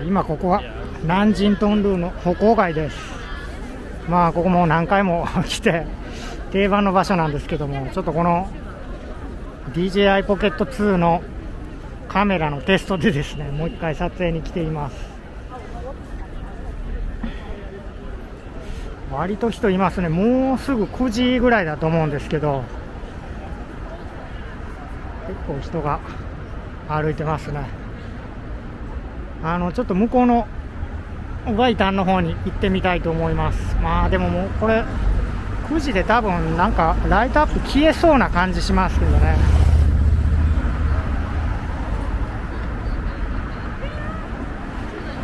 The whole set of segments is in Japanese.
今ここは南京東路の歩行街です。ここも何回も来て定番の場所なんですけども、ちょっとこの DJI Pocket 2のカメラのテストでですね、もう一回撮影に来ています。割と人いますね。もうすぐ9時ぐらいだと思うんですけど、結構人が歩いてますね。ちょっと向こうの外灘の方に行ってみたいと思います。でももうこれ9時で多分なんかライトアップ消えそうな感じしますけどね。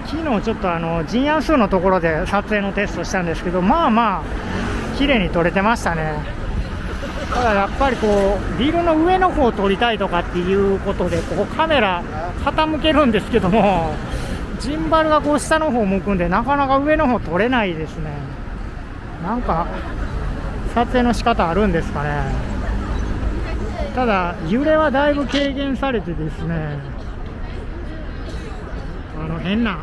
昨日ちょっとジンアンスーのところで撮影のテストしたんですけど、綺麗に撮れてましたね。ただやっぱりこうビルの上の方を撮りたいとかっていうことで、ここカメラ傾けるんですけども、ジンバルがこう下の方向くんで、なかなか上の方撮れないですね。なんか撮影の仕方あるんですかね。ただ揺れはだいぶ軽減されてですね、変な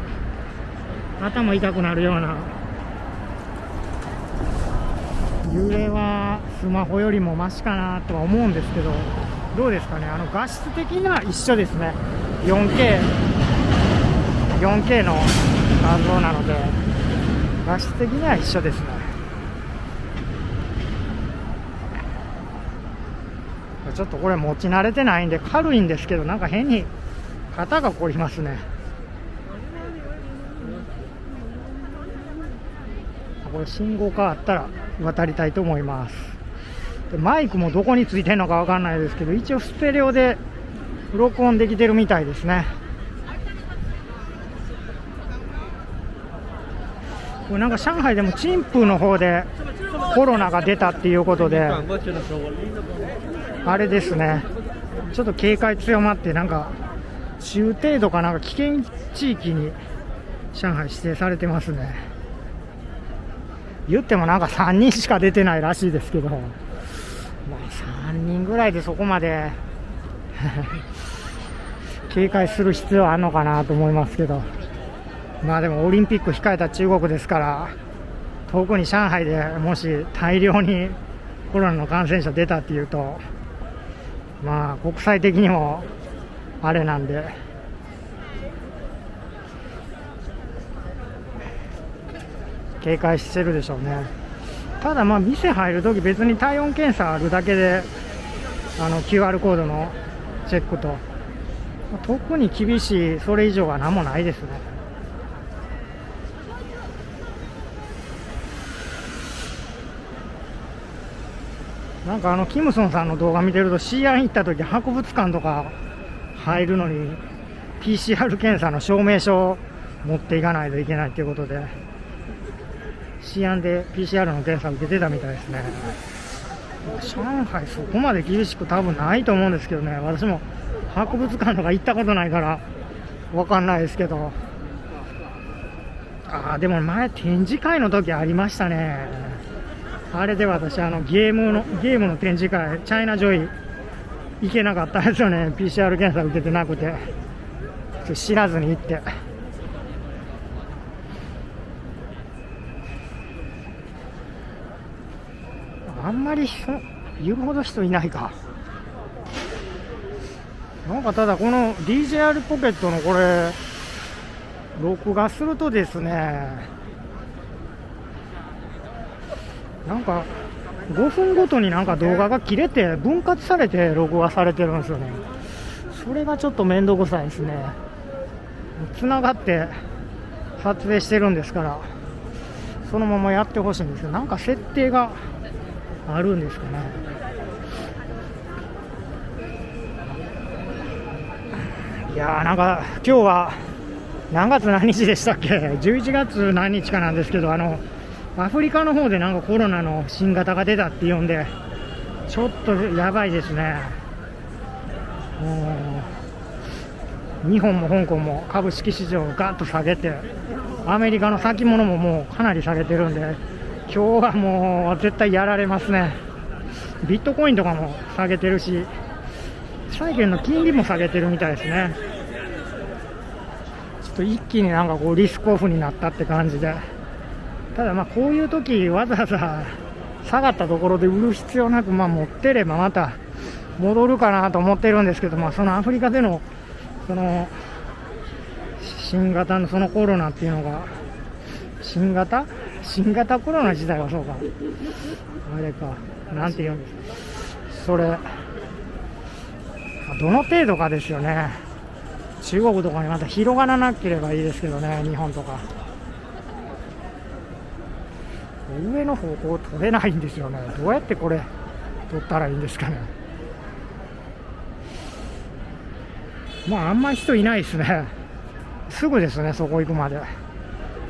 頭痛くなるような揺れはスマホよりもマシかなとは思うんですけど、どうですかね。画質的には一緒ですね。4K の画像なので画質的には一緒ですね。ちょっとこれ持ち慣れてないんで軽いんですけど、なんか変に肩が凝りますね。これ信号変わったら渡りたいと思います。でマイクもどこについてるのかわかんないですけど、一応ステレオで録音できてるみたいですね。これなんか上海でも陳風の方でコロナが出たっていうことで、あれですね、ちょっと警戒強まって、なんか中程度かなんか危険地域に上海指定されてますね。言ってもなんか3人しか出てないらしいですけど、3人ぐらいでそこまで警戒する必要はあるのかなと思いますけど、でもオリンピック控えた中国ですから、特に上海でもし大量にコロナの感染者出たっていうと、国際的にもあれなんで、警戒してるでしょうね。ただ店入るとき別に体温検査あるだけでQR コードのチェックと、特に厳しいそれ以上は何もないですね。なんかキムソンさんの動画見てると、西安行った時博物館とか入るのに PCR 検査の証明書を持っていかないといけないということで、西安で PCR の検査を受けてたみたいですね。上海そこまで厳しく多分ないと思うんですけどね。私も博物館とか行ったことないから分かんないですけど、でも前展示会の時ありましたね。あれで私ゲームの展示会、チャイナジョイ行けなかったんですよね。 PCR 検査受けてなくて、知らずに行って。あんまり言うほど人いないか。なんかただこの DJI ポケットのこれ録画するとですね、なんか5分ごとになんか動画が切れて分割されて録画されてるんですよね。それがちょっと面倒くさいですね。つながって撮影してるんですから、そのままやってほしいんですよ。なんか設定があるんですかね。なんか今日は何月何日でしたっけ、11月何日かなんですけど、アフリカの方でなんかコロナの新型が出たっていうんで、ちょっとやばいですね。日本も香港も株式市場をガッと下げて、アメリカの先物ももうかなり下げてるんで、今日はもう絶対やられますね。ビットコインとかも下げてるし、債券の金利も下げてるみたいですね。っと一気になんかこうリスクオフになったって感じで、ただまあこういう時わざわざ下がったところで売る必要なく、まあ持ってればまた戻るかなと思ってるんですけど、まあそのアフリカでのその新型のそのコロナっていうのが、新型コロナ自体はそうか、あれか、なんて言うんですか、それどの程度かですよね。中国とかにまた広がらなければいいですけどね、日本とか。上の方向取れないんですよね。どうやってこれ取ったらいいんですかね。まああんまり人いないですね。すぐですね、そこ行くまで。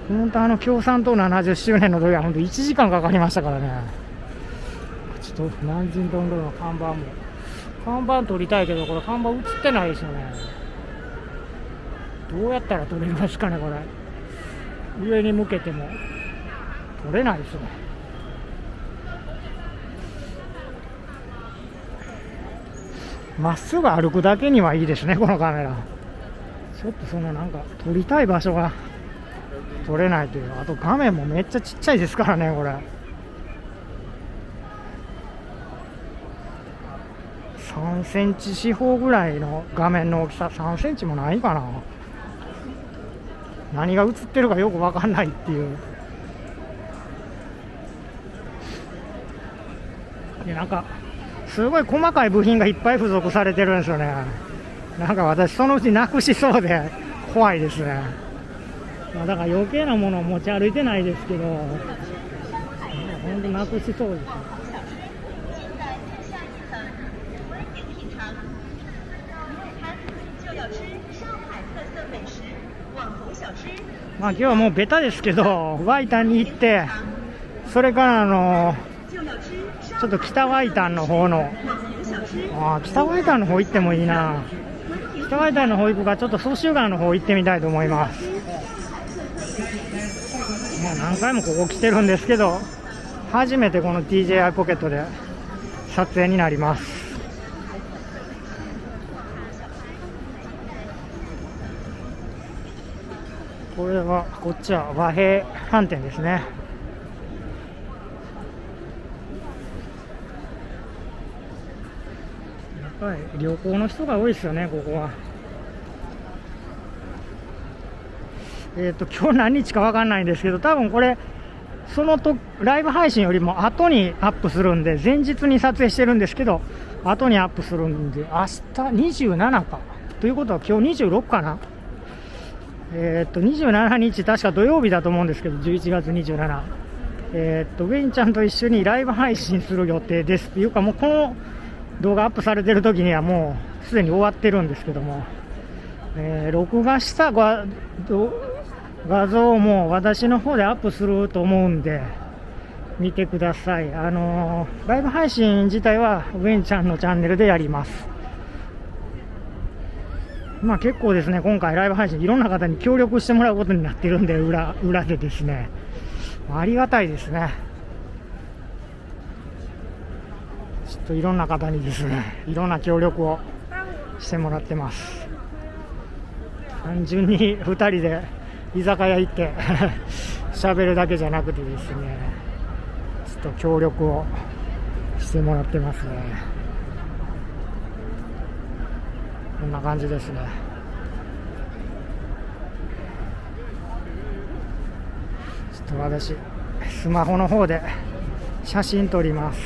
本当共産党70周年の時は本当1時間かかりましたからね。ちょっと南京東路の看板撮りたいけど、これ看板映ってないですよね。どうやったら撮れますかね、これ。上に向けても撮れないですね。まっすぐ歩くだけにはいいですね、このカメラ。ちょっとそのなんか撮りたい場所が撮れないという。あと画面もめっちゃちっちゃいですからね、これ。3センチ四方ぐらいの画面の大きさ、3センチもないかな。何が映ってるかよく分かんないっていう。でなんかすごい細かい部品がいっぱい付属されてるんですよね。なんか私そのうちなくしそうで怖いですね。まあ、だから余計なものを持ち歩いてないですけど、本当なくしそうです。まあ今日はもうベタですけど、ワイタンに行って、それからちょっと北ワイタンの方の、北ワイタンの方行ってもいいな。北ワイタンの方行くか、ちょっと蘇州川の方行ってみたいと思います。もう何回もここ来てるんですけど、初めてこの DJI ポケットで撮影になります。これはこっちは和平飯店ですね。やっぱり旅行の人が多いですよね、ここは。今日何日か分かんないんですけど、多分これライブ配信よりも後にアップするんで、前日に撮影してるんですけど後にアップするんで、明日27かということは今日26かな。27日確か土曜日だと思うんですけど、11月27、ウェインちゃんと一緒にライブ配信する予定ですっていうか、もうこの動画アップされてる時にはもうすでに終わってるんですけども、録画した画像も私の方でアップすると思うんで見てください。ライブ配信自体はウェインちゃんのチャンネルでやります。まあ結構ですね、今回ライブ配信いろんな方に協力してもらうことになってるんで、裏でですね、ありがたいですね。ちょっといろんな方にですね、いろんな協力をしてもらってます。単純に2人で居酒屋行って喋るだけじゃなくてですね、ちょっと協力をしてもらってますね。こんな感じですね。ちょっと私スマホの方で写真撮ります。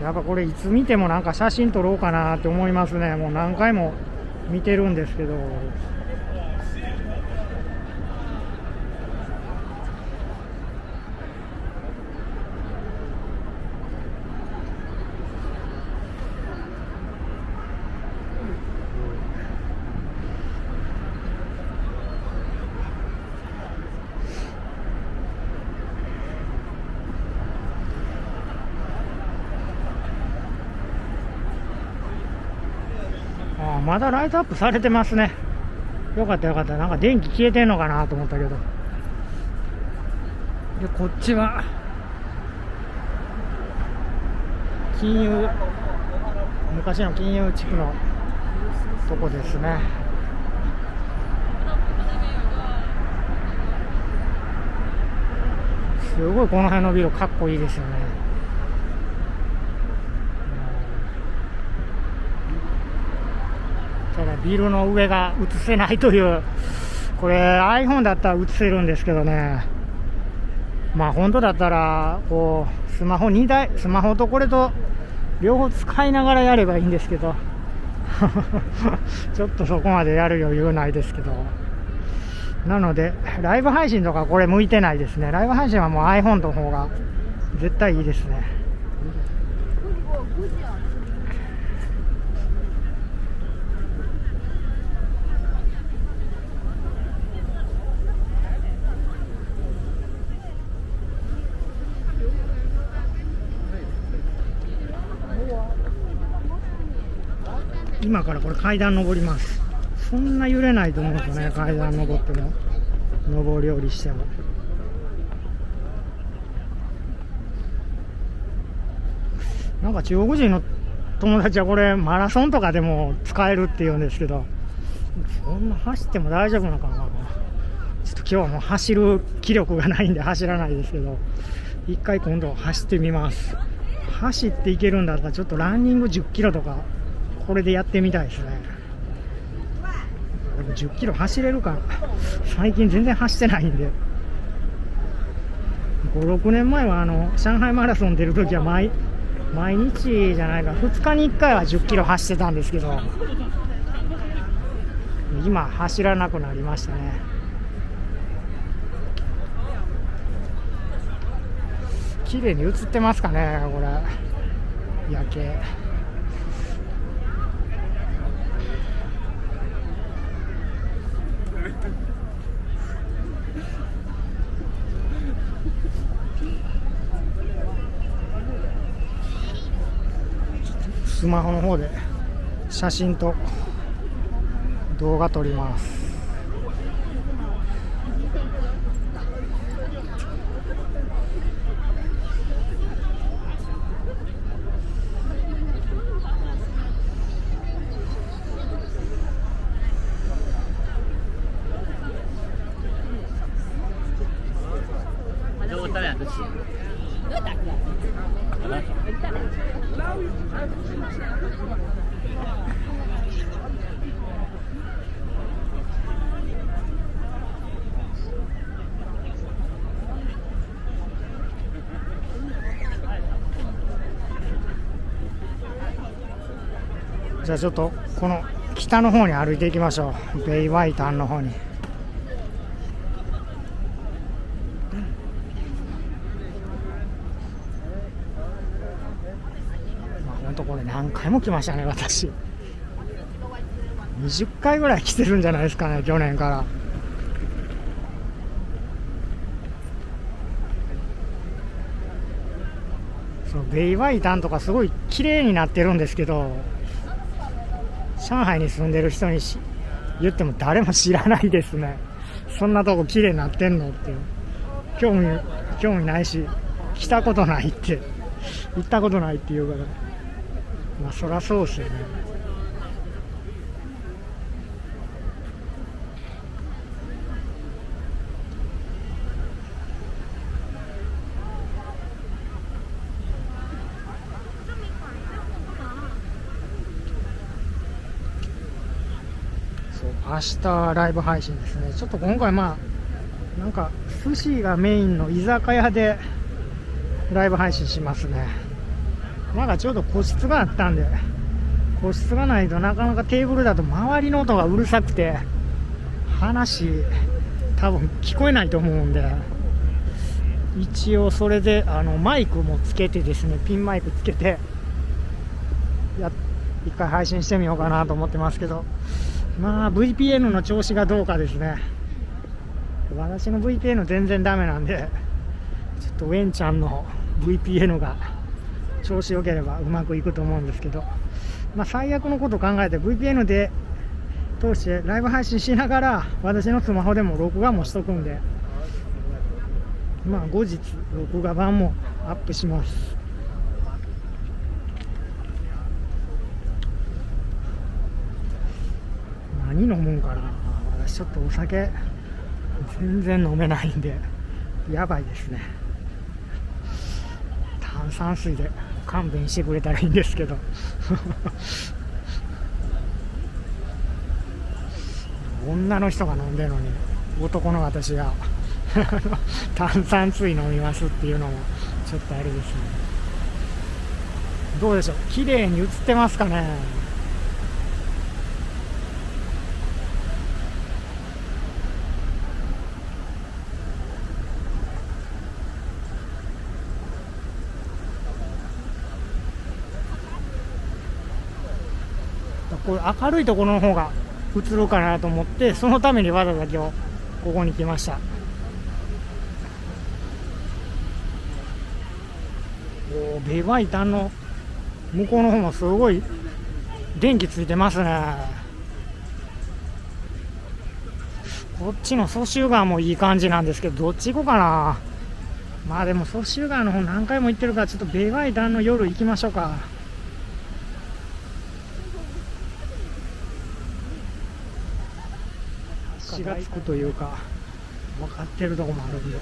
やっぱこれいつ見てもなんか写真撮ろうかなって思いますね。もう何回も見てるんですけど、まだライトアップされてますね。よかったよかった。なんか電気消えてんのかなと思ったけど。でこっちは昔の金融地区のとこですね。すごいこの辺のビルかっこいいですよね。ただビルの上が映せないという、これ iPhone だったら映せるんですけどね、まあ本当だったらこうスマホ2台、スマホとこれと両方使いながらやればいいんですけどちょっとそこまでやる余裕ないですけど、なのでライブ配信とかこれ向いてないですね。ライブ配信はもう iPhone の方が絶対いいですね。今からこれ階段登ります。そんな揺れないと思うんですよね、階段登っても上り下りしても。なんか中国人の友達はこれマラソンとかでも使えるって言うんですけど、そんな走っても大丈夫なのかな。ちょっと今日はもう走る気力がないんで走らないですけど、一回今度走ってみます。走っていけるんだったらちょっとランニング10キロとかこれでやってみたいですね。でも10キロ走れるか、最近全然走ってないんで。5、6年前は上海マラソン出るときは毎日じゃないか、2日に1回は10キロ走ってたんですけど、今走らなくなりましたね。綺麗に映ってますかね、これ夜景。スマホの方で写真と動画撮ります。じゃあちょっとこの北の方に歩いていきましょう。ベイワイタンの方に。本当これ何回も来ましたね、私。20回ぐらい来てるんじゃないですかね、去年から。そのベイワイタンとかすごい綺麗になってるんですけど、上海に住んでる人に言っても誰も知らないですね。そんなとこ綺麗になってんのっていう。興味ないし、来たことないって、行ったことないって言うから、まあそりゃそうですよね。明日ライブ配信ですね。ちょっと今回なんか寿司がメインの居酒屋でライブ配信しますね。なんかちょうど個室があったんで、個室がないとなかなかテーブルだと周りの音がうるさくて話多分聞こえないと思うんで、一応それでマイクもつけてですね、ピンマイクつけて一回配信してみようかなと思ってますけど、まあ VPN の調子がどうかですね。私の VPN 全然ダメなんで、ちょっとウェンちゃんの VPN が調子良ければうまくいくと思うんですけど、まあ最悪のことを考えて VPN で通してライブ配信しながら私のスマホでも録画もしとくんで、まあ後日録画版もアップします。何飲むんかな。私ちょっとお酒全然飲めないんでやばいですね。炭酸水で勘弁してくれたらいいんですけど女の人が飲んでるのに男の私が炭酸水飲みますっていうのもちょっとあれですね。どうでしょう、綺麗に映ってますかね。こう明るいところの方が映るかなと思って、そのためにわざわざ今日ここに来ました。ベガイタンの向こうの方もすごい電気ついてますね。こっちの蘇州川もいい感じなんですけど、どっち行こうかな。まあでも蘇州川の方何回も行ってるから、ちょっとベガイタンの夜行きましょうか。血がつくというか分かってるとこもあるんで。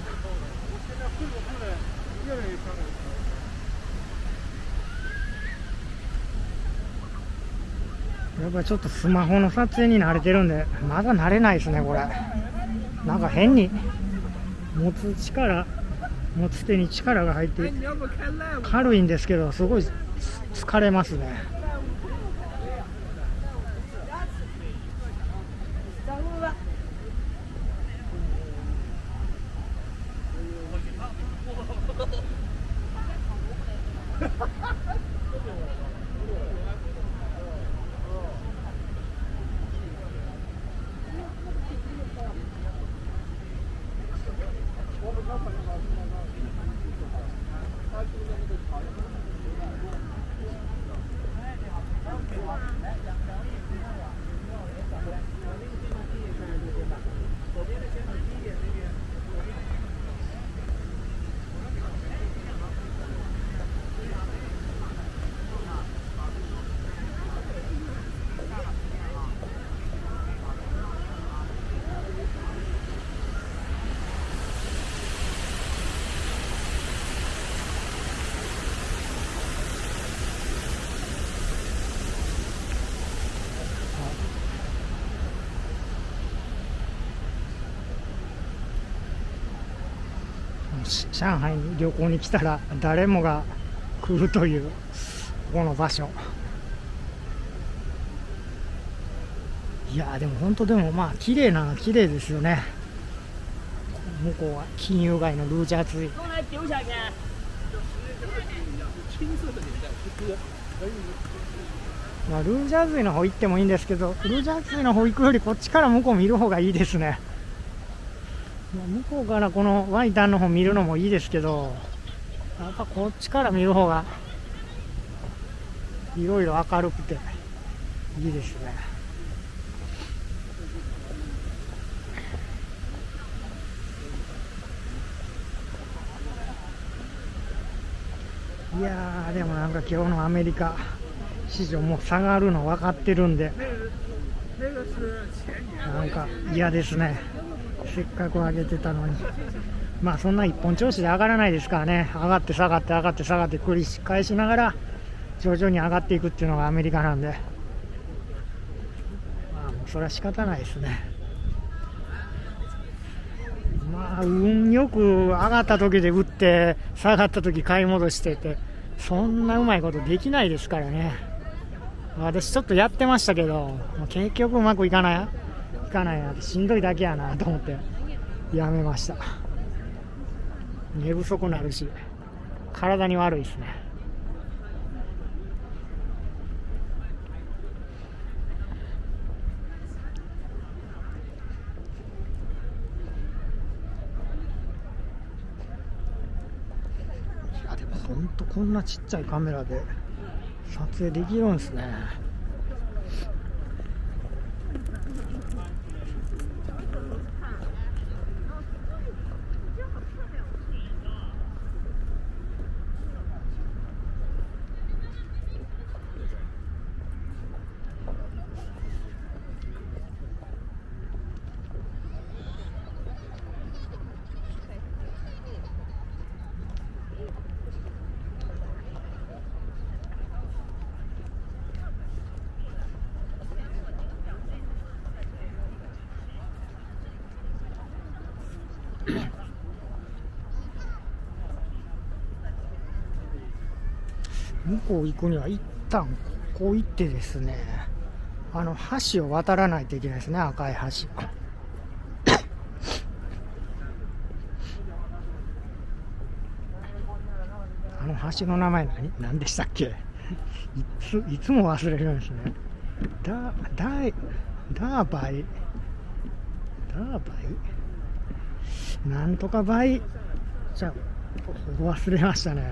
やっぱりちょっとスマホの撮影に慣れてるんで、まだ慣れないですねこれ。なんか変に持つ手に力が入って軽いんですけど、すごい疲れますね。上海に旅行に来たら誰もが来るというここの場所。いやでも本当、でもまあ綺麗な綺麗ですよね。向こうは金融街のルージャーツイ。まあ、ルージャーズイの方行ってもいいんですけど、ルージャーズイの方行くよりこっちから向こう見る方がいいですね。向こうからこのワイタンの方見るのもいいですけど、やっぱこっちから見る方がいろいろ明るくていいですね。いやーでもなんか今日のアメリカ市場も下がるの分かってるんで、なんか嫌ですね。せっかく上げてたのに。まあそんな一本調子で上がらないですからね。上がって下がって上がって下がって繰り返しながら徐々に上がっていくっていうのがアメリカなんで、まあもうそれは仕方ないですね。まあ運よく上がった時で売って下がった時買い戻してって、そんなうまいことできないですからね。私ちょっとやってましたけど、結局うまくいかないなって、しんどいだけやなと思ってやめました。寝不足になるし体に悪いですね。いやでもほんとこんなちっちゃいカメラで撮影できるんですね。向こう行くには一旦ここ行ってですね、橋を渡らないといけないですね、赤い橋。橋の名前何でしたっけ？いつも忘れるんですね。ダーバイなんとかバイ、じゃあ忘れましたね。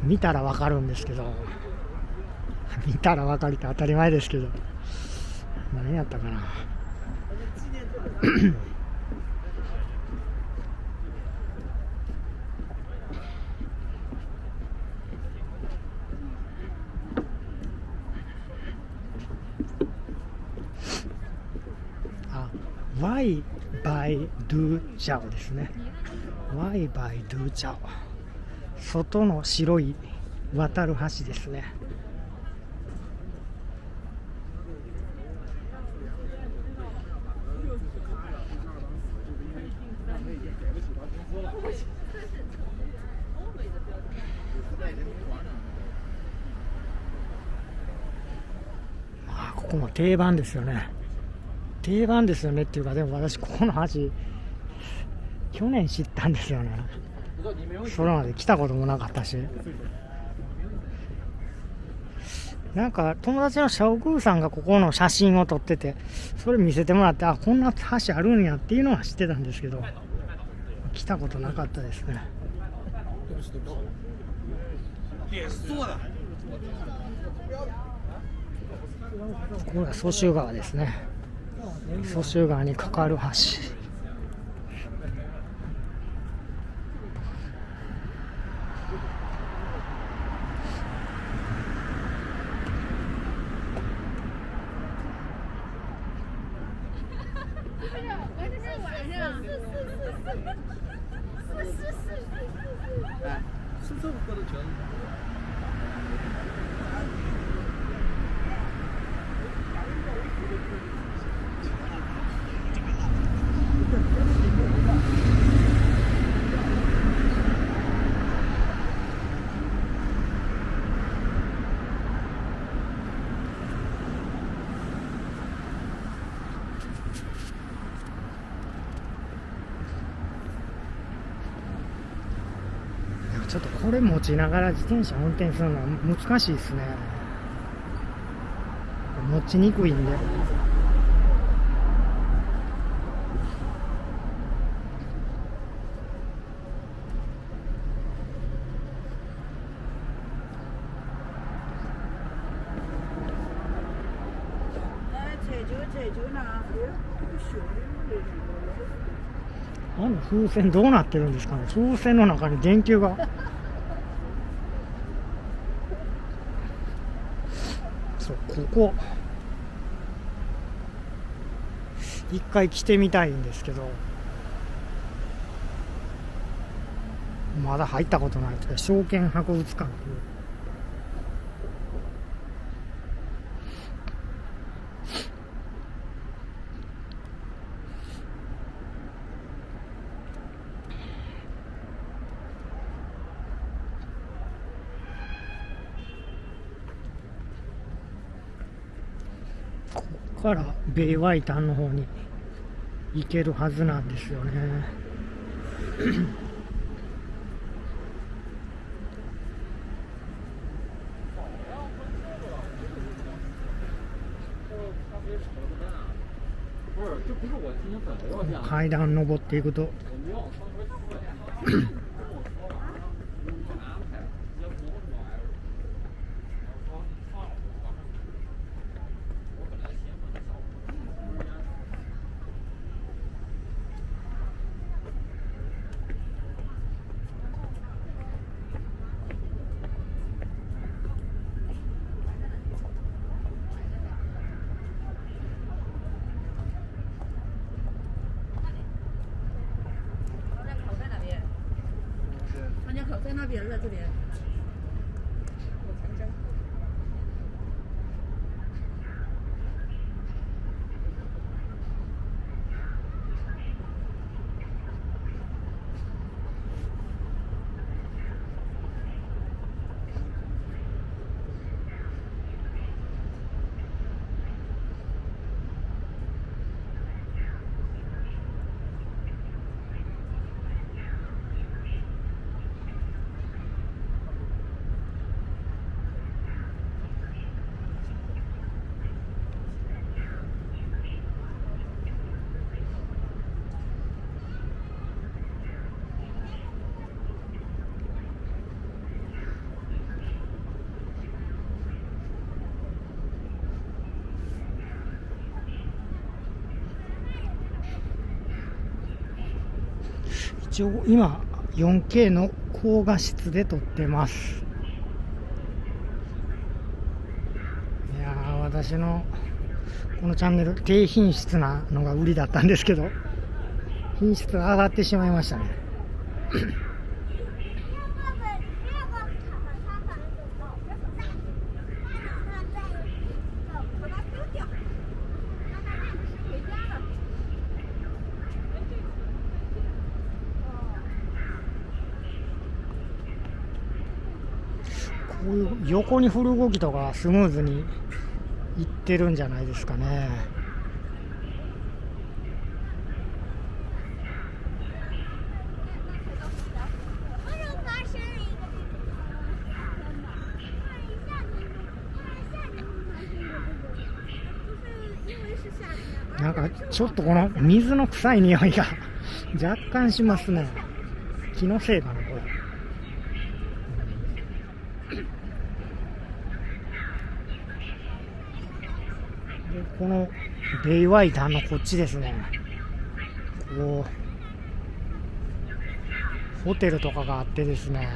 見たらわかるんですけど、見たらわかるって当たり前ですけど、何やったかな。ワイバイドゥチャオですね。ワイバイドゥチャオ、外の白い渡る橋ですね。ここも定番ですよね。定番ですよねっていうか、でも私ここの橋去年知ったんですよね。それまで来たこともなかったし、なんか友達のシャオクーさんがここの写真を撮ってて、それ見せてもらって、あ、こんな橋あるんやっていうのは知ってたんですけど、来たことなかったですね。これは蘇州川ですね。蘇州川に架かる橋。ちょっとこれ持ちながら自転車運転するのは難しいですね。持ちにくいんで。風船どうなってるんですかね。風船の中に電球がそう、ここ一回来てみたいんですけど、まだ入ったことないというか、証券博物館。ここからベイワイタンの方に行けるはずなんですよね。階段登っていくと在那边了，这里。一応今 4K の高画質で撮ってます。いやー、私のこのチャンネル低品質なのが売りだったんですけど、品質が上がってしまいましたね。こういう横に振る動きとかスムーズにいってるんじゃないですかね。なんかちょっとこの水の臭い匂いが若干しますね。気のせいかな、これ。でこのベイワイターのこっちですね、こうホテルとかがあってですね、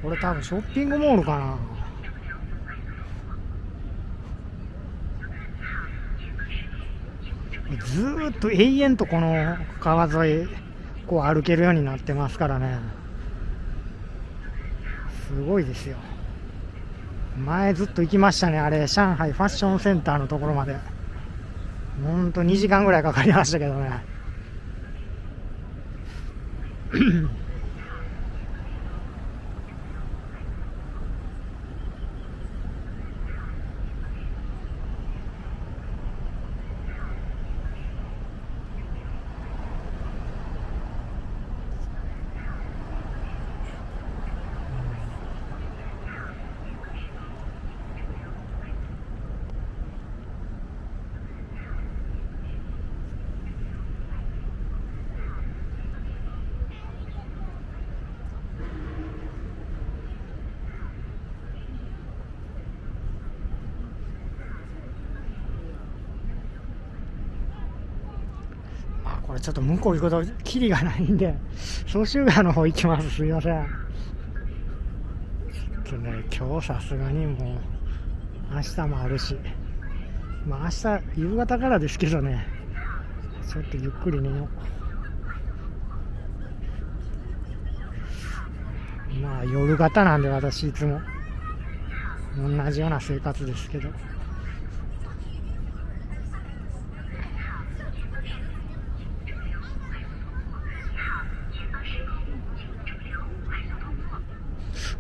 これ多分ショッピングモールかな。ずーっと永遠とこの川沿いこう歩けるようになってますからね、すごいですよ。前ずっと行きましたね、あれ上海ファッションセンターのところまで。ほんと2時間ぐらいかかりましたけどね。これちょっと向こう行くことキリがないんで、総集川の方行きます。すいません。ちょっとね、今日さすがにもう明日もあるし、まあ明日夕方からですけどね、ちょっとゆっくり寝よう。まあ夜型なんで、私いつも同じような生活ですけど。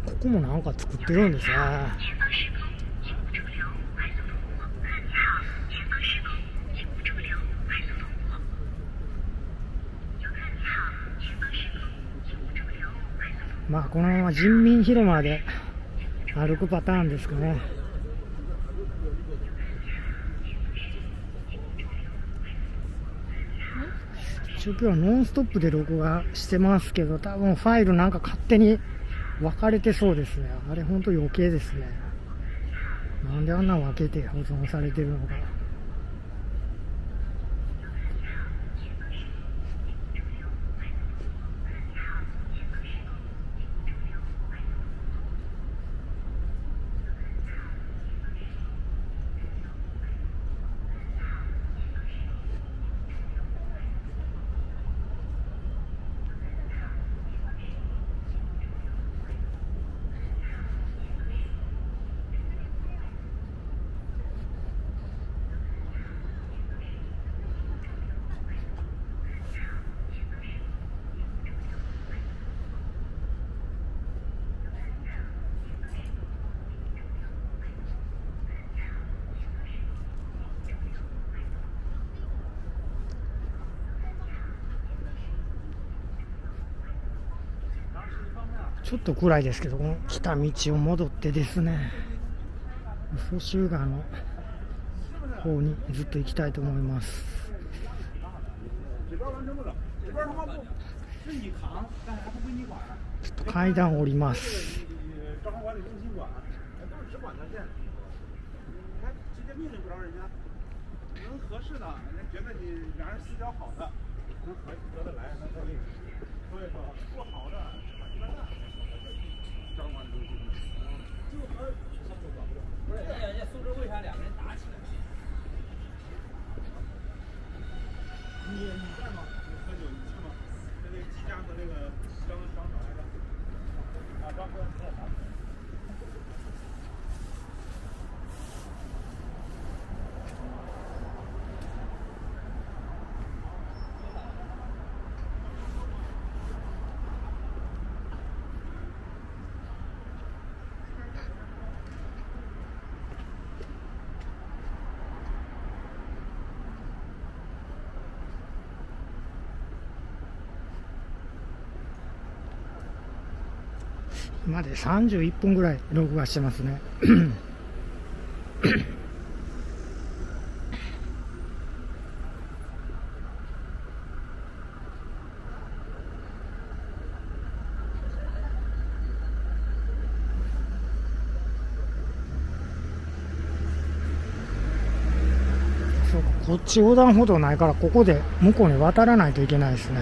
ここもなんか作ってるんですね。まあこのまま人民広場で歩くパターンですかね。一応今日はノンストップで録画してますけど、多分ファイルなんか勝手に分かれてそうですね。あれ本当余計ですね。なんであんな分けて保存されてるのか。ちょっと暗いですけど、この来た道を戻ってですね、蘇州川の方にずっと行きたいと思います。ちょっと階段を降ります。得来，那可以。所以说不好的，一般的张完东西就和不是人家苏州为啥两个人打起来？你在吗？你喝酒你去吗？那个季家和那个张啥来着？啊，张哥在打。今で31分ぐらい録画してますね。そうか、こっち横断歩道ないからここで向こうに渡らないといけないですね。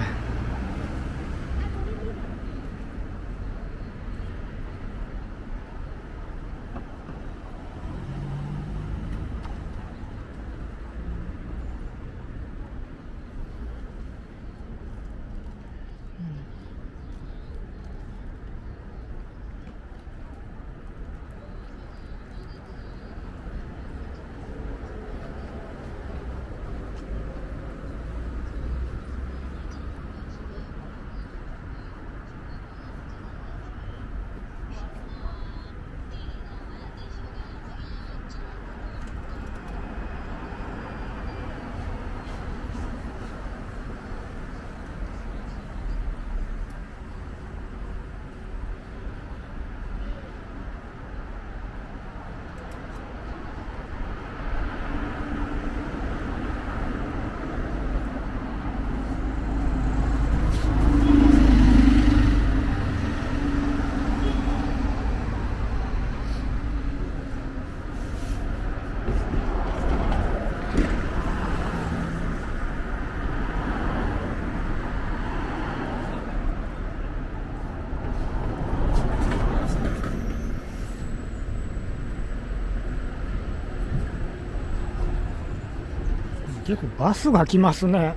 結構バスが来ますね。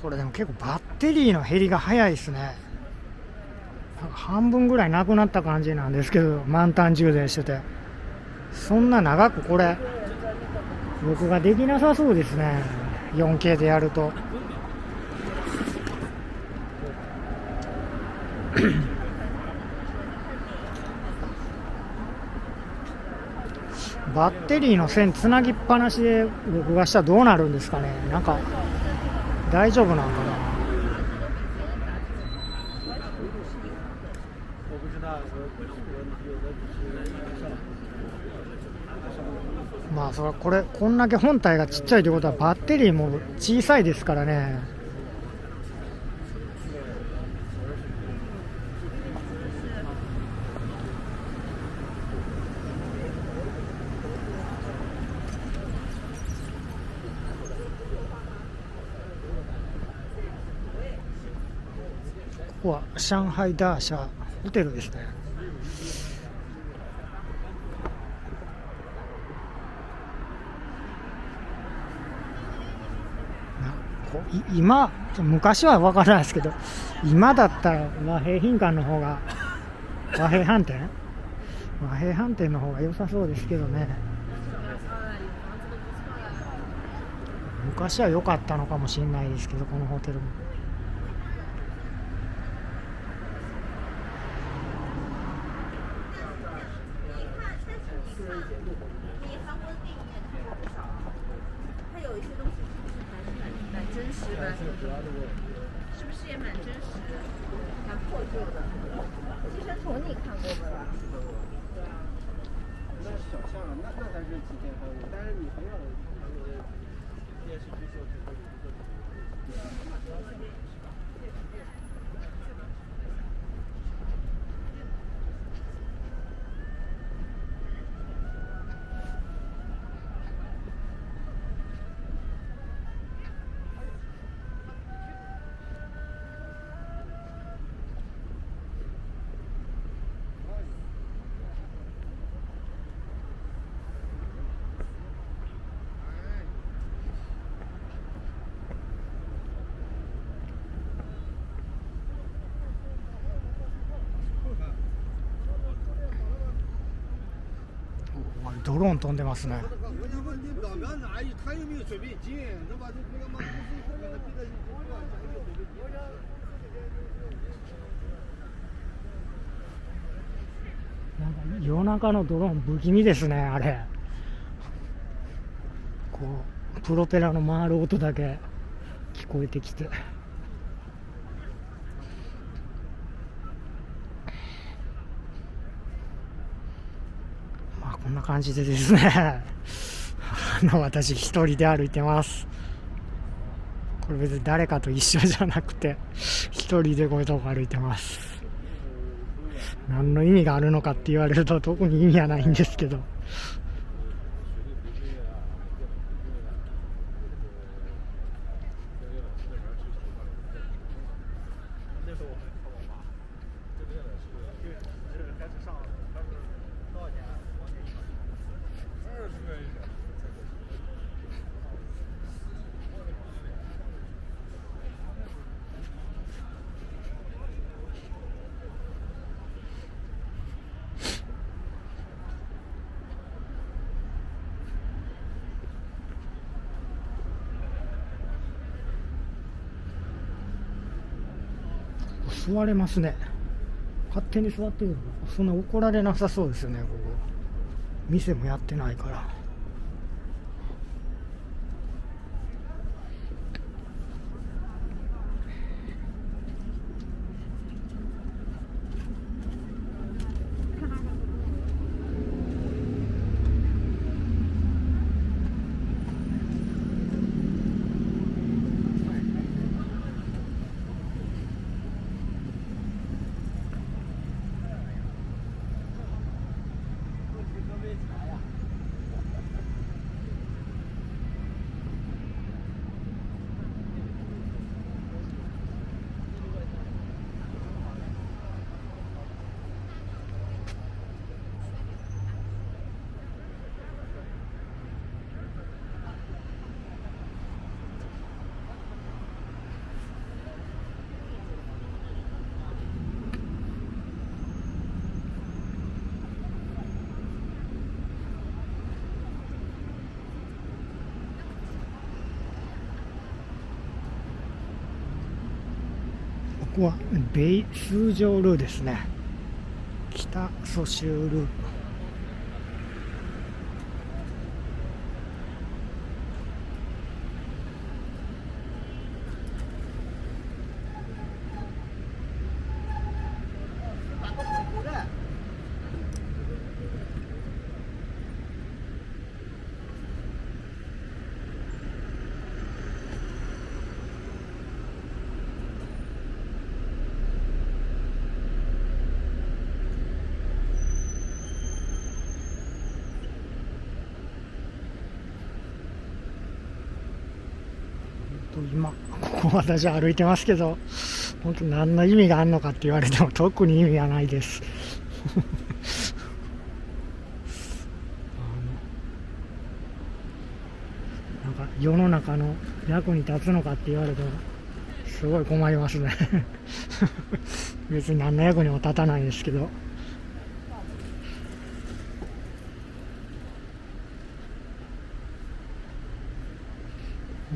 これでも結構バッテリーの減りが早いですね。なんか半分ぐらいなくなった感じなんですけど、満タン充電してて、そんな長くこれ録画できなさそうですね。4K でやると。バッテリーの線つなぎっぱなしで録画したらどうなるんですかね。なんか大丈夫なのかな。まあそれこれこんだけ本体がちっちゃいということはバッテリーも小さいですからね。ここは上海ダーシャホテルですね。今、昔は分からないですけど、今だったら和平賓館の方が、和平飯店の方が良さそうですけどね。昔は良かったのかもしれないですけど、このホテルも。是不是也蛮真实，蛮破旧的？寄生虫你看过吧？对啊。那小象，那才是几天看过，但是你很少看过电视剧说只会有一个。ドローン飛んでますね。我就问你老苗哪有他有没有水平金？那把这个嘛，不是后面的别的なんか夜中のドローン不気味ですね、あれ。こうプロペラの回る音だけ聞こえてきて。まあこんな感じでですね私一人で歩いてます。これ別に誰かと一緒じゃなくて一人でこういうとこ歩いてます。何の意味があるのかって言われると特に意味はないんですけど、座れますね。勝手に座ってるのそんな怒られなさそうですよね。ここ店もやってないから。ここは米通常ルーですね。北蘇州ルー。今ここ私歩いてますけど、本当何の意味があるのかって言われても特に意味はないですなんか世の中の役に立つのかって言われてもすごい困りますね別に何の役にも立たないんですけど。い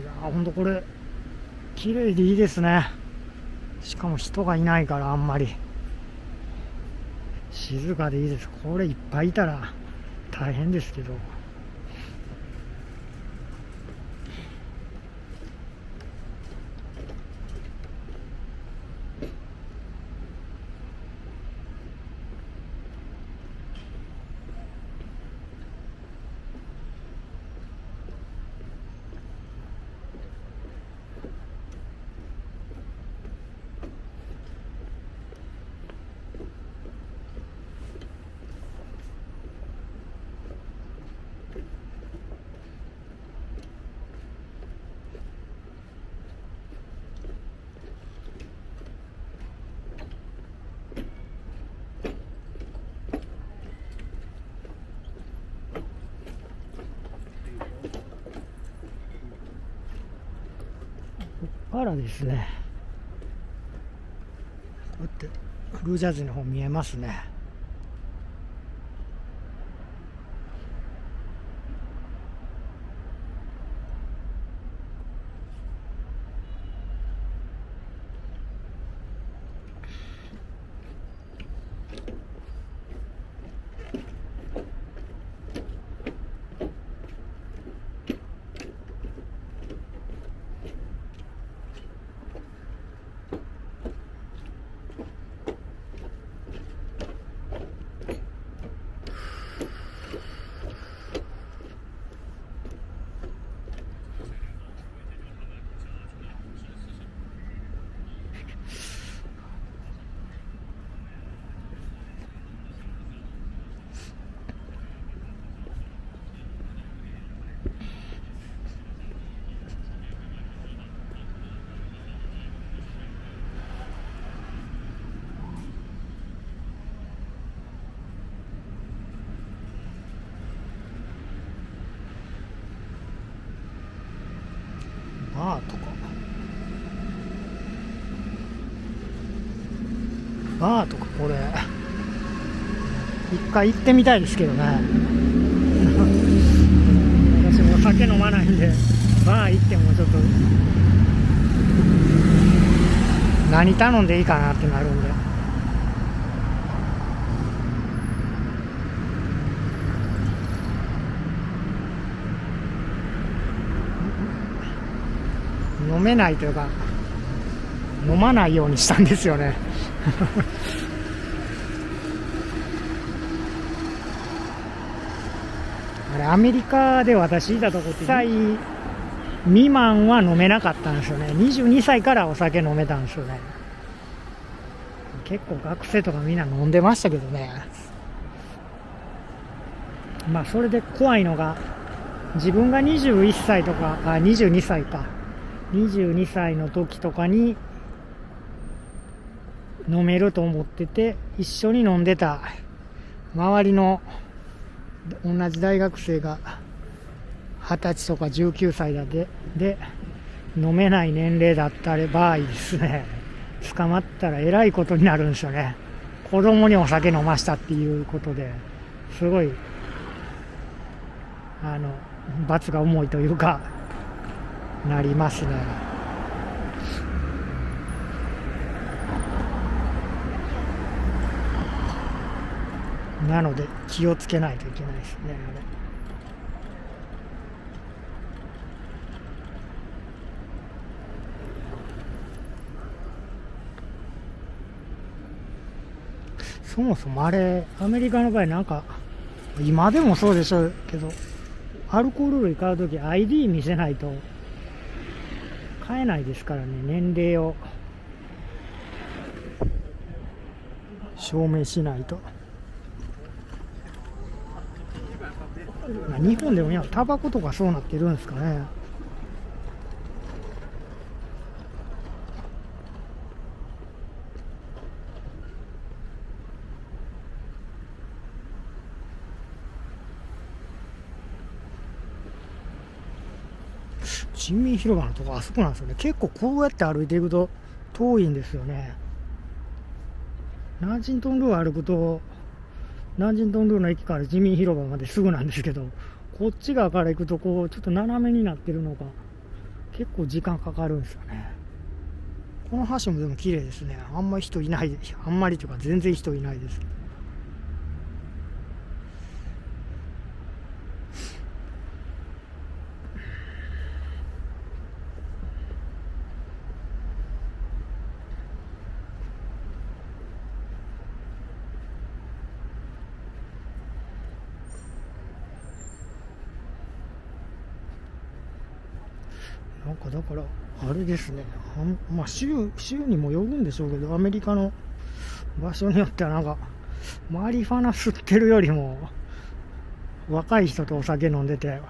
やー、ほんとこれ綺麗でいいですね。しかも人がいないからあんまり静かでいいです。これいっぱいいたら大変ですけど。ここからですね、こうやってルージャーズの方見えますね。バーとかこれ一回行ってみたいですけどね私もお酒飲まないんでバー行ってもちょっと何頼んでいいかなってなるんで。飲めないというか飲まないようにしたんですよねあれアメリカで私いたとこって1歳未満は飲めなかったんですよね。22歳からお酒飲めたんですよね。結構学生とかみんな飲んでましたけどね。まあそれで怖いのが自分が21歳とか22歳か22歳の時とかに飲めると思ってて、一緒に飲んでた周りの同じ大学生が20歳とか19歳で飲めない年齢だった場合ですね、捕まったらえらいことになるんですよね。子供にお酒飲ましたっていうことですごい罰が重いというかなりますね。なので気をつけないといけないですね。そもそもあれアメリカの場合なんか今でもそうでしょうけど、アルコール類買うとき ID 見せないと買えないですからね。年齢を証明しないと。日本でも今タバコとかそうなってるんですかね。人民広場のとこあそこなんですよね。結構こうやって歩いていくと遠いんですよね。ナージントンルー歩くとナージントンルーの駅から人民広場まですぐなんですけど、こっち側から行くとこうちょっと斜めになってるのが結構時間かかるんですよね。この橋もでも綺麗ですね。あんまり人いない、あんまりというか全然人いないです。なんかだからあれですね、まあ州にもよるんでしょうけど、アメリカの場所によってはなんかマリファナ吸ってるよりも若い人とお酒飲んでて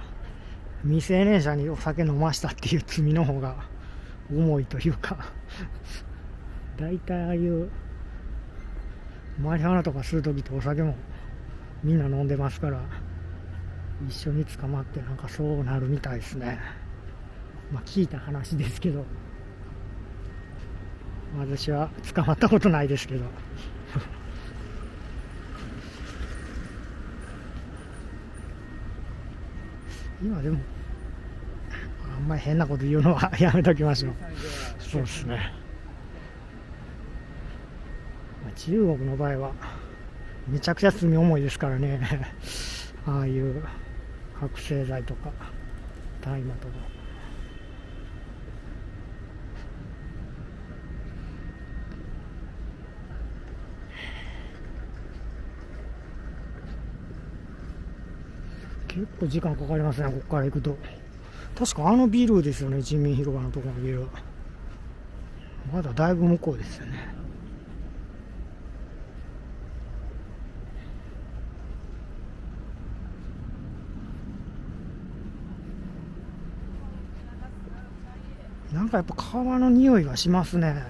未成年者にお酒飲ましたっていう罪の方が重いというか大体ああいうマリファナとか吸う時ってお酒もみんな飲んでますから、一緒に捕まってなんかそうなるみたいですね。まあ聞いた話ですけど、私は捕まったことないですけど今でもあんまり変なこと言うのはやめときましょう。そうですね。中国の場合はめちゃくちゃ罪重いですからねああいう覚醒剤とか大麻とか。結構時間かかりますね、ここから行くと。確かあのビルですよね、人民広場のところのビル。まだだいぶ向こうですよね。なんかやっぱ川の匂いがしますね。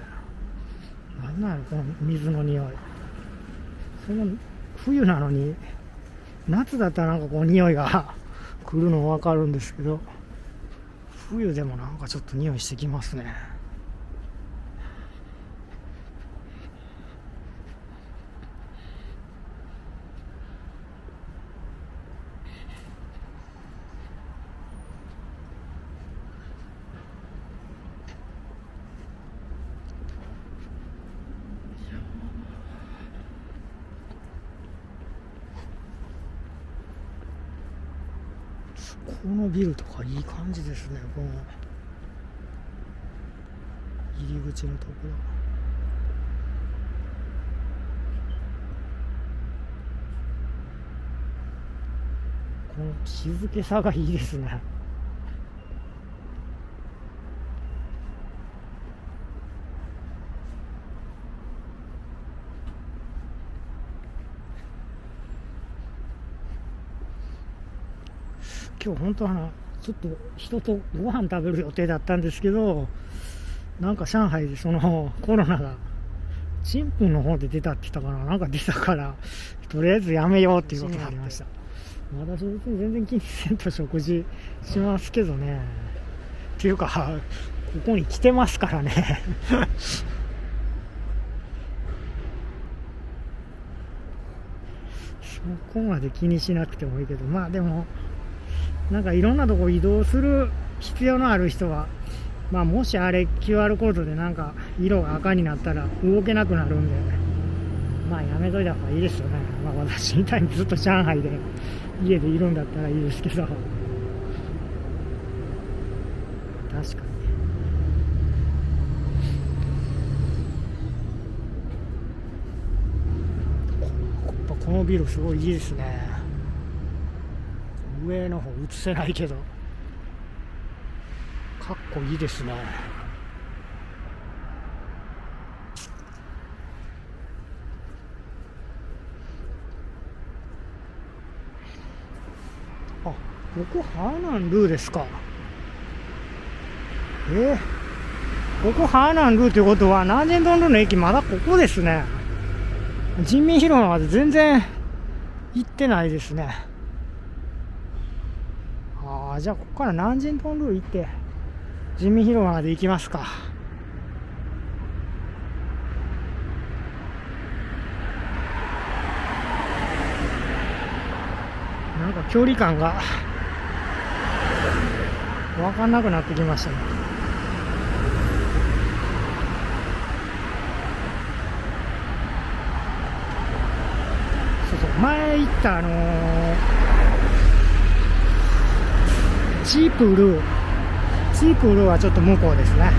なんなのこの水の匂い。その冬なのに夏だったらなんかこう匂いが来るの分かるんですけど、冬でもなんかちょっと匂いしてきますね。このビルとかいい感じですね。この入り口のところ、この静けさがいいですね。今日本当はちょっと人とご飯食べる予定だったんですけど、なんか上海でそのコロナがチンプンの方で出たって言ったかな、なんか出たからとりあえずやめようっていうことになりました。私別に全然気にせんと食事しますけどね、っていうかここに来てますからねそこまで気にしなくてもいいけど、まあでもなんかいろんなとこ移動する必要のある人は、まあもしあれ QR コードでなんか色が赤になったら動けなくなるんで、まあやめといた方がいいですよね。まあ私みたいにずっと上海で家でいるんだったらいいですけど、確かにやっぱこのビルすごいいいですね。上の方映せないけどかっこいいですね。あ、ここハーナンルーですか。ここハーナンルーということはナージェンドンルーの駅まだここですね。人民広場まで全然行ってないですね。じゃあここから南京東路行って人民広場まで行きますか。なんか距離感が分かんなくなってきましたね。そうそう、前行ったチープールはちょっと向こうですね。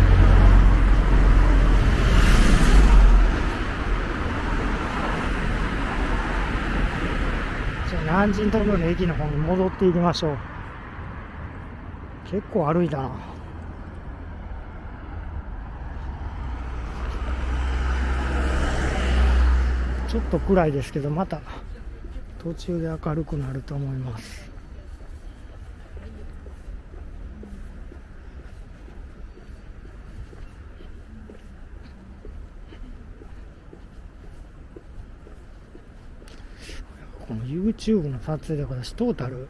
じゃあ南京東路の駅の方に戻っていきましょう。結構歩いたな。ちょっと暗いですけどまた途中で明るくなると思います。この YouTube の撮影で私トータル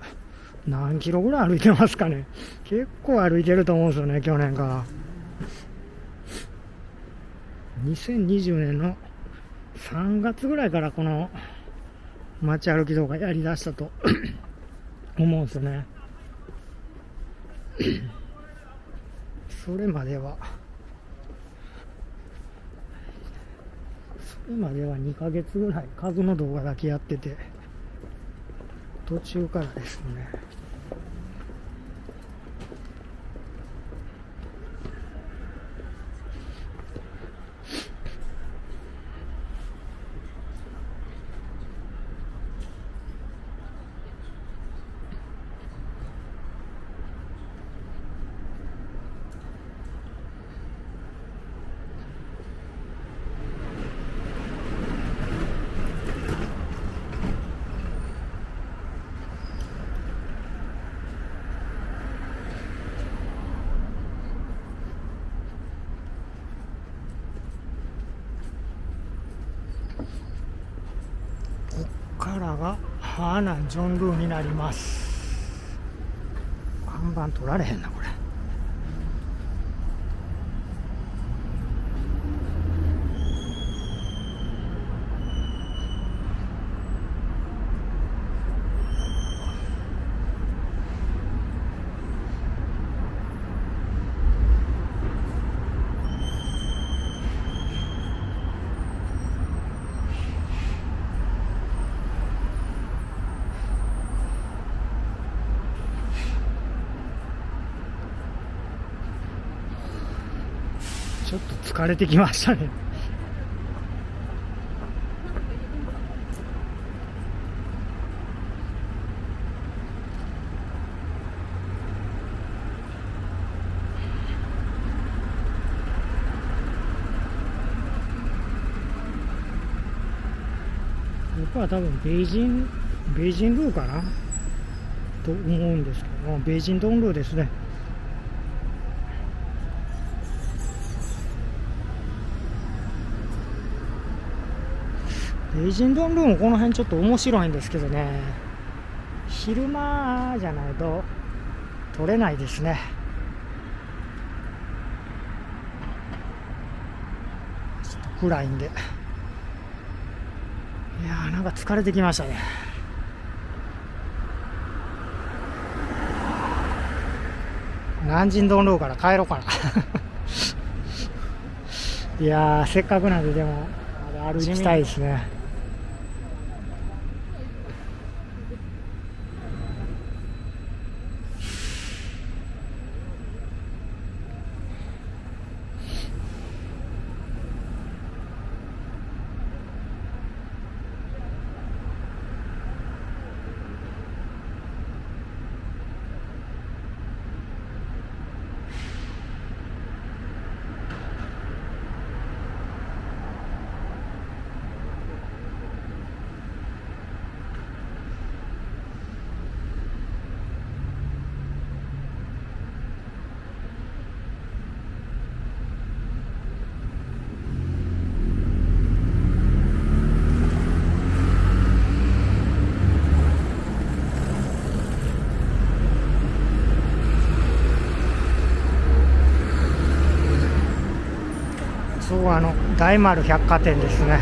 何キロぐらい歩いてますかね。結構歩いてると思うんですよね。去年から2020年の3月ぐらいからこの街歩き動画やりだしたと思うんですよね。それまでは2ヶ月ぐらい家具の動画だけやってて、途中からですね。からがハーナンジョンルーになります。看板取られへんなこれ。ちょっと疲れてきましたね。僕は多分ベイジンルーかなと思うんですけども、ベイジンドンルーですね。ベイジンドンルーもこの辺ちょっと面白いんですけどね、昼間じゃないと撮れないですね。ちょっと暗いんで。いやー、なんか疲れてきましたね。南京ドンルーから帰ろうかな。いやー、せっかくなんででも歩きたいですね。そう、大丸百貨店ですね。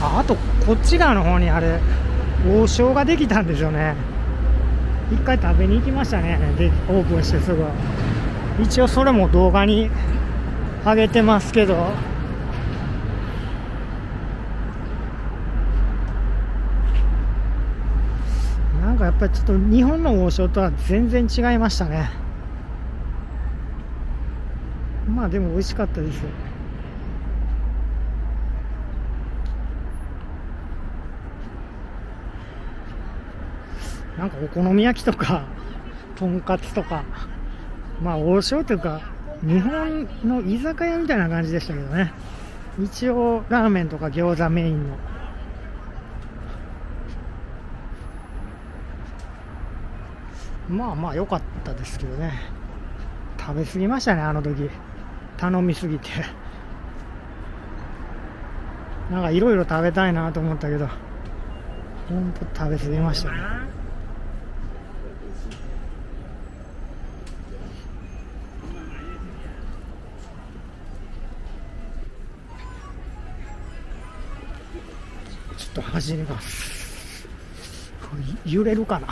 あとこっち側の方にあれ王将ができたんですよね。一回食べに行きましたね。でオープンしてすぐ。一応それも動画に上げてますけど、なんかやっぱりちょっと日本の王将とは全然違いましたね。まあでも美味しかったです。なんかお好み焼きとかとんかつとか、まあ王将というか日本の居酒屋みたいな感じでしたけどね。一応ラーメンとか餃子メインの。まあまあ良かったですけどね。食べ過ぎましたね、あの時。頼みすぎて。なんかいろいろ食べたいなと思ったけど、ほんと食べ過ぎましたね。ちょっと走ります。揺れるかな、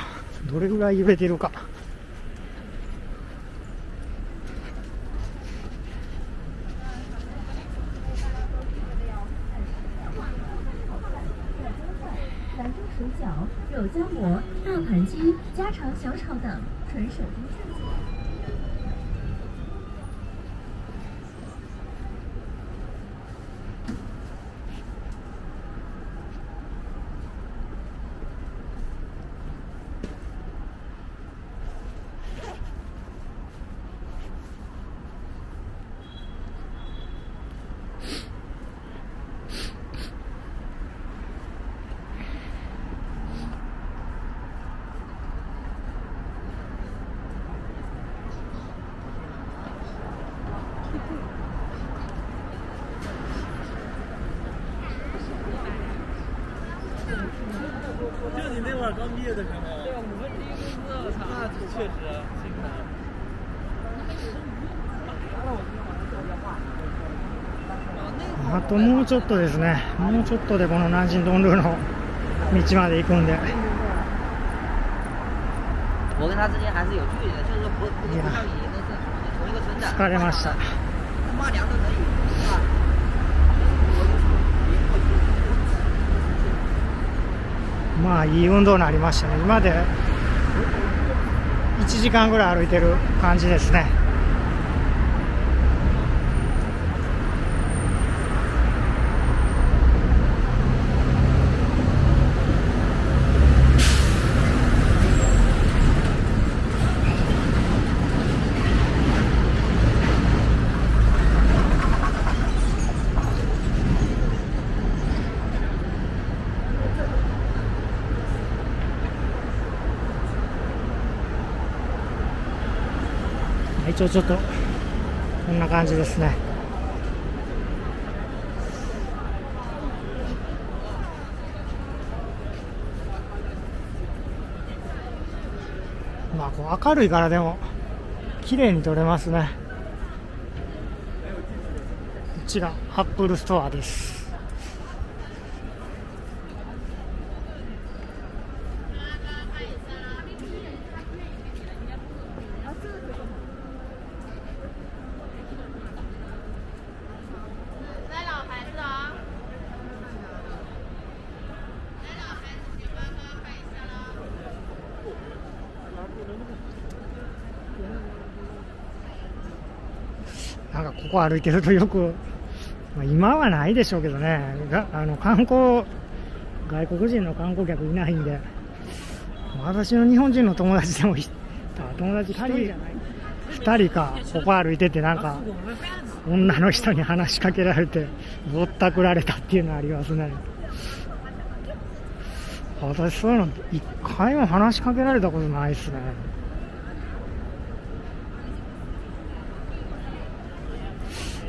どれぐらい揺れてるか。兰州水饺、肉夹馍、大盘鸡、家常小炒等，纯手工现做。就你那会儿刚毕业的时候，对啊，5分之1工资，我操，那确实辛苦。あともうちょっとですね。もうちょっとでこの南京東路の道まで行くんで。我跟他之间还是有距离的，就是说不像你那是同一个村的。疲れました。骂娘都可以，是吧？まあいい運動になりましたね。今で1時間ぐらい歩いてる感じですね。一応ちょっとこんな感じですね。まあこう明るいからでも綺麗に撮れますね。こちらアップルストアです。なんかここ歩いてるとよく、まあ、今はないでしょうけどね、外国人の観光客いないんで、私の日本人の友達でも友達2人かここ歩いてて、なんか女の人に話しかけられてぼったくられたっていうのありますね。私そういうの一回も話しかけられたことないですね。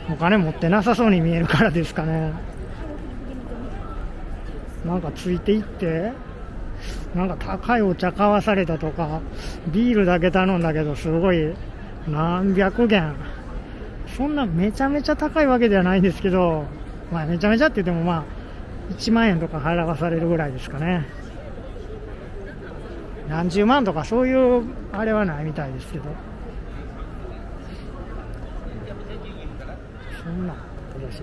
お金持ってなさそうに見えるからですかね。なんかついていってなんか高いお茶買わされたとか、ビールだけ頼んだけどすごい何百元、そんなめちゃめちゃ高いわけではないんですけど、まあめちゃめちゃって言ってもまあ1万円とか払わされるぐらいですかね。何十万とかそういうあれはないみたいですけど、そんな私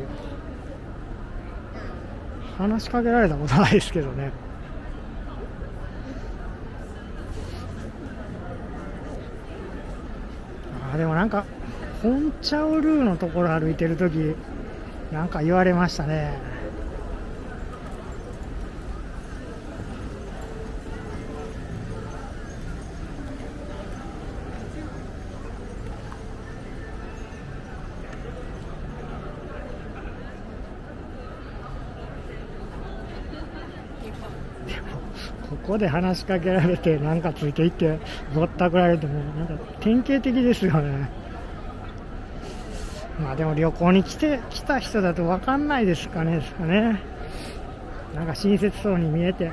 話しかけられたことないですけどね。でもなんか本茶ウルーのところ歩いてるときなんか言われましたね。ここで話しかけられてなんかついていってぼったくられてもなんか典型的ですよね。まあでも旅行に来た人だと分かんないですかね。なんか親切そうに見えて、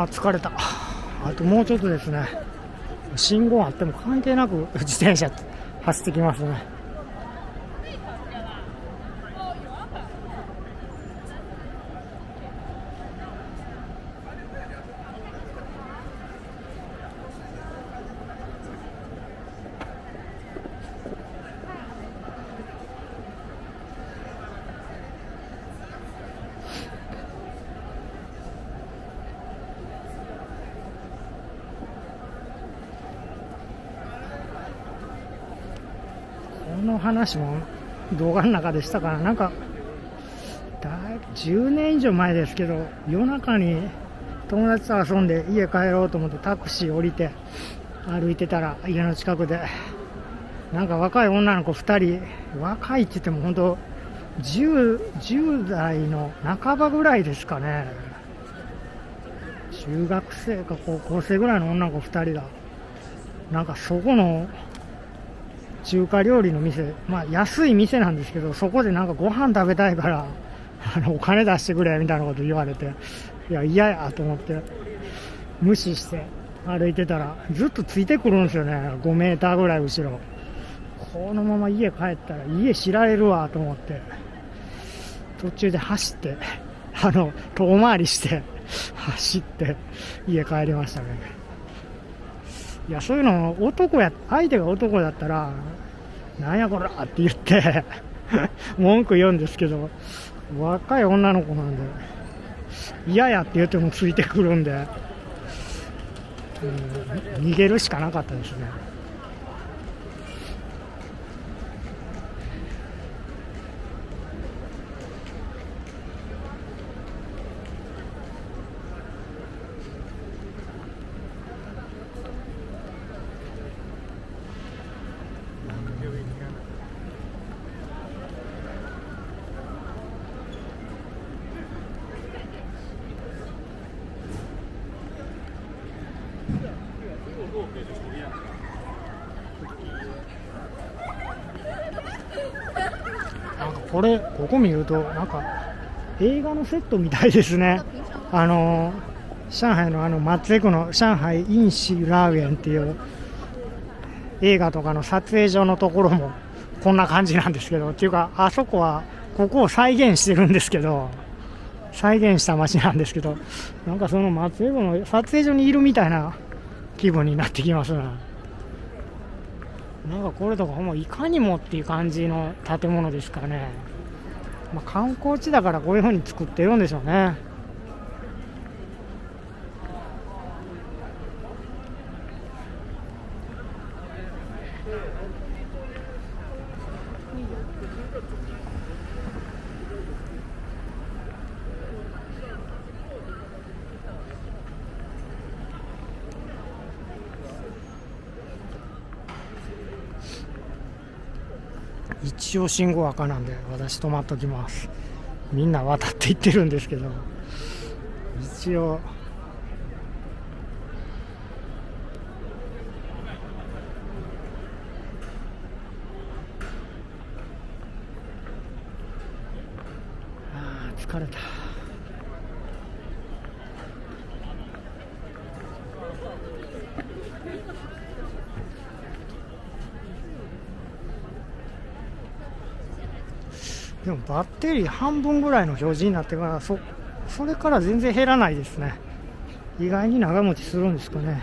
疲れた。あともうちょっとですね。信号あっても関係なく自転車走ってきますね。この話も動画の中でしたから、なんか10年以上前ですけど、夜中に友達と遊んで家帰ろうと思ってタクシー降りて歩いてたら、家の近くでなんか若い女の子2人、若いって言っても本当10代の半ばぐらいですかね、中学生か高校生ぐらいの女の子2人がなんかそこの中華料理の店、まあ安い店なんですけど、そこでなんかご飯食べたいからお金出してくれみたいなこと言われて、いや嫌やと思って無視して歩いてたらずっとついてくるんですよね。5メーターぐらい後ろ。このまま家帰ったら家知られるわと思って途中で走って遠回りして走って家帰りましたね。いや、そういうの相手が男だったらなんやこらって言って文句言うんですけど、若い女の子なんで嫌やって言ってもついてくるんで、逃げるしかなかったですね。なんかここ見るとなんか映画のセットみたいですね。上海の松江区の上海飲酒ラーメンっていう映画とかの撮影所のところもこんな感じなんですけど、っていうかあそこはここを再現してるんですけど、再現した街なんですけど、なんかその松江区の撮影所にいるみたいな気分になってきますね。なんかこれとかほんまいかにもっていう感じの建物ですからね。観光地だからこういう風に作ってるんでしょうね。一応信号赤なんで私止まっときます。みんな渡っていってるんですけど、一応疲れた。でもバッテリー半分ぐらいの表示になってからそれから全然減らないですね。意外に長持ちするんですかね。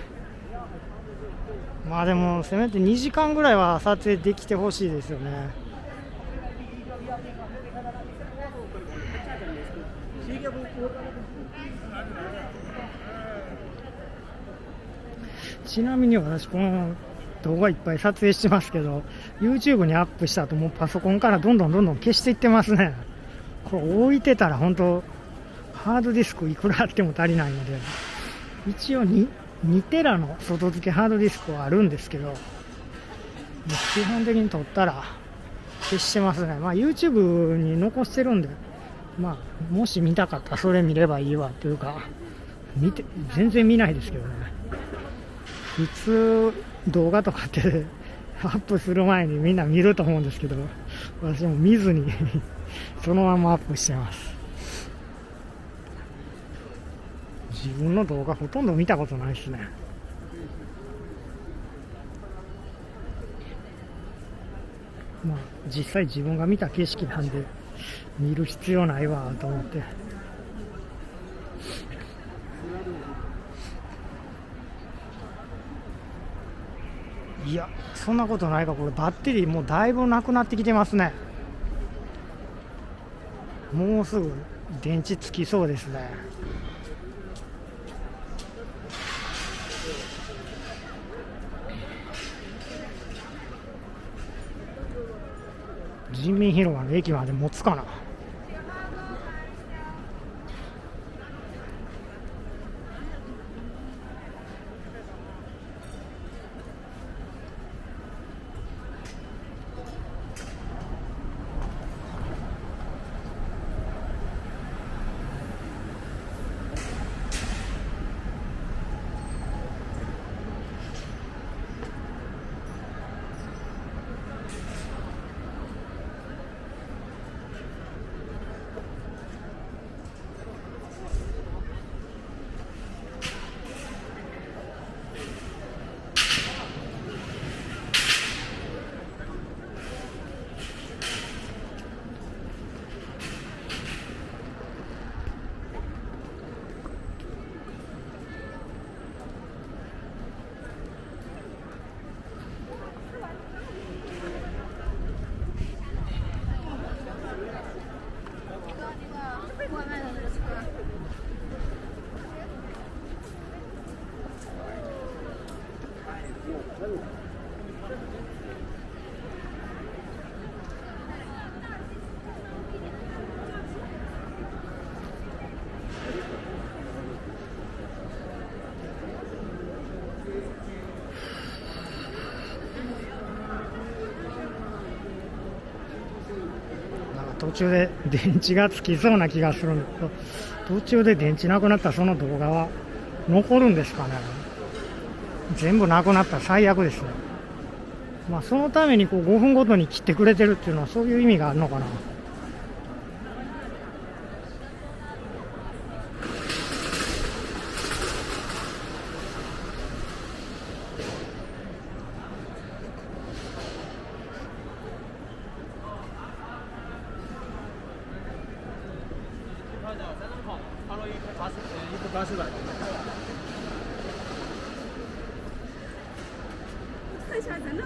でもせめて2時間ぐらいは撮影できてほしいですよね。ちなみに私この動画いっぱい撮影してますけど YouTube にアップした後もうパソコンからどんどん消していってますね。これ置いてたら本当ハードディスクいくらあっても足りないので、一応2テラの外付けハードディスクはあるんですけど、基本的に撮ったら消してますね。YouTube に残してるんで、もし見たかったらそれ見ればいいわというか、全然見ないですけどね。普通動画とかってアップする前にみんな見ると思うんですけど、私も見ずにそのままアップしてます。自分の動画ほとんど見たことないですね。実際自分が見た景色なんで見る必要ないわと思って。いや、そんなことないか。これバッテリーもうだいぶなくなってきてますね。もうすぐ電池つきそうですね。人民広場の駅まで持つかな。途中で電池がつきそうな気がするんだけど、途中で電池なくなったらその動画は残るんですかね。全部なくなったら最悪ですね。まあそのためにこう5分ごとに切ってくれてるっていうのはそういう意味があるのかな。看一下咱这在哪里？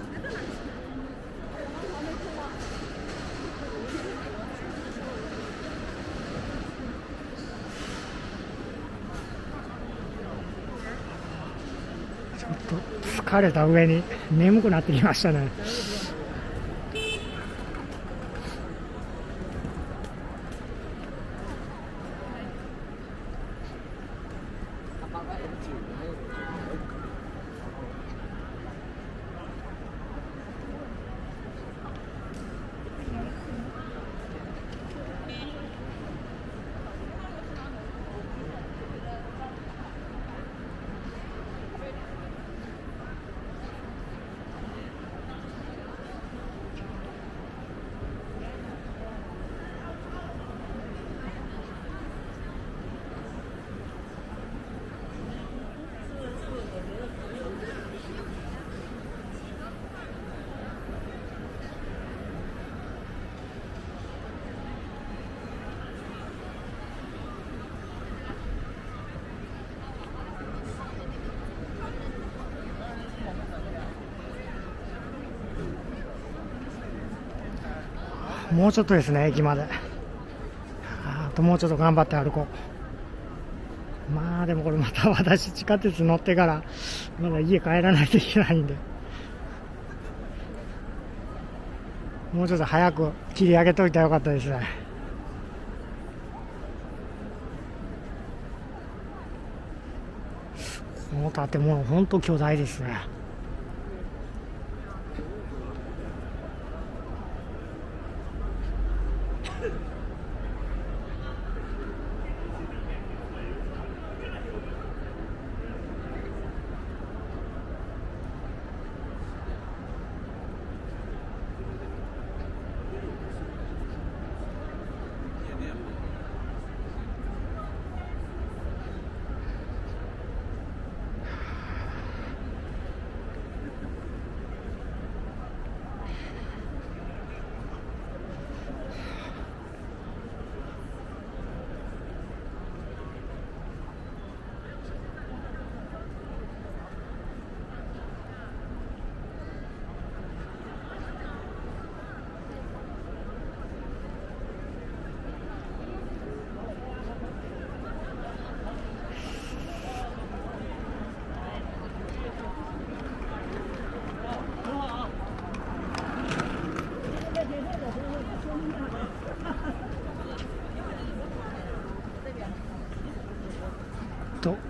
ちょっと疲れた上に眠くなってきましたね。もうちょっとですね、駅まで。あともうちょっと頑張って歩こう。まあでもこれまた私地下鉄乗ってからまだ家帰らないといけないんで、もうちょっと早く切り上げといたらよかったですね。この建物本当巨大ですね。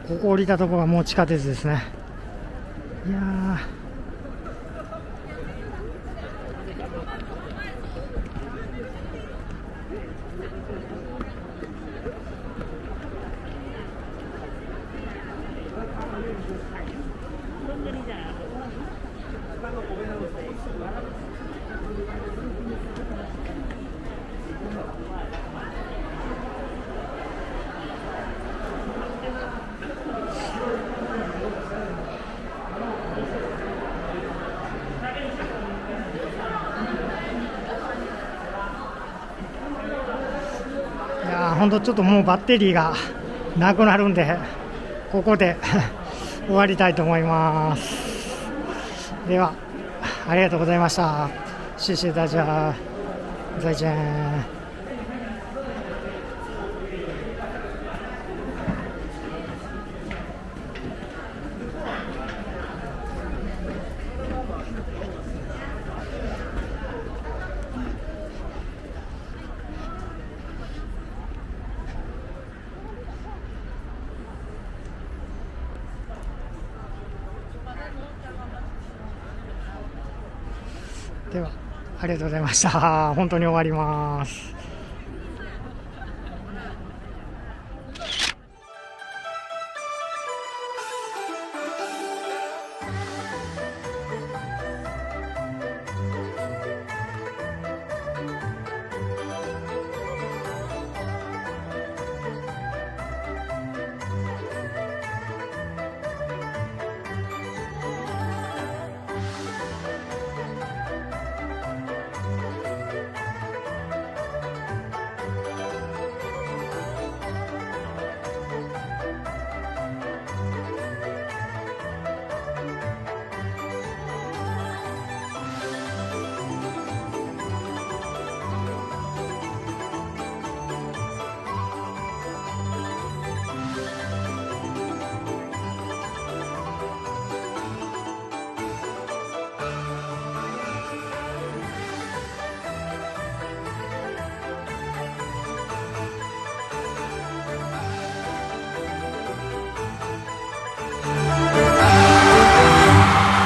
ここ降りたところがもう地下鉄ですね。いやー、本当ちょっともうバッテリーがなくなるんで、ここで終わりたいと思います。ではありがとうございました。谢谢大家，再见。ではありがとうございました。本当に終わります。